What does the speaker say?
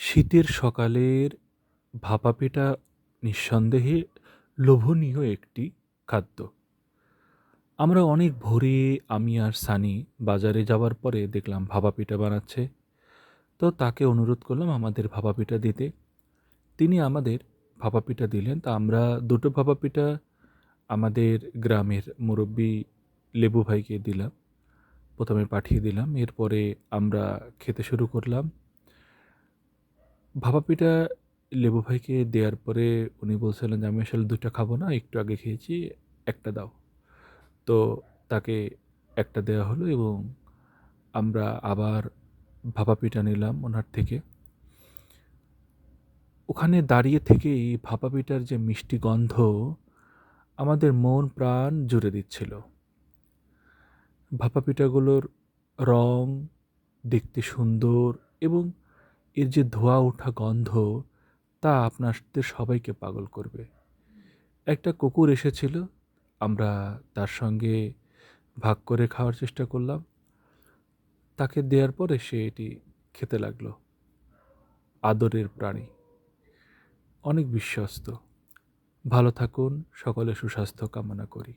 শীতের সকালের ভাপা পিঠা নিঃসন্দেহে লোভনীয় একটি খাদ্য। আমরা অনেক ভোরে আমি আর সানি বাজারে যাওয়ার পরে দেখলাম ভাপা পিঠা বানাচ্ছে। তো তাকে অনুরোধ করলাম আমাদের ভাপা পিঠা দিতে। তিনি আমাদের ভাপা পিঠা দিলেন। তা আমরা ২ টো ভাপা পিঠা আমাদের গ্রামের মুরব্বি লেবু ভাইকে দিলাম। ১ম এ পাঠিয়ে দিলাম। এরপরে আমরা খেতে শুরু করলাম। ভাপা পিঠা লেবু ভাইকে দেওয়ার পরে উনি বলছিলেন যে, "আমি আসলে ২ টা খাবো না, একটু আগে খেয়েছি, ১ টা দাও।" তো তাকে ১ টা দেওয়া হলো এবং আমরা আবার ভাপা পিঠা নিলাম ওনার থেকে। ওখানে দাঁড়িয়ে থেকেই ভাপা পিঠার যে মিষ্টি গন্ধ আমাদের মন প্রাণ জুড়ে দিচ্ছিল। ভাপা পিঠাগুলোর রং দেখতে সুন্দর এবং এর যে ধোঁয়া ওঠা গন্ধ তা আপনাদের সবাইকে পাগল করবে। একটা কুকুর এসেছিল, আমরা তার সঙ্গে ভাগ করে খাওয়ার চেষ্টা করলাম। তাকে দেওয়ার পরে সে এটি খেতে লাগলো। আদরের প্রাণী, অনেক বিশ্বস্ত। ভালো থাকুন, সকলের সুস্বাস্থ্য কামনা করি।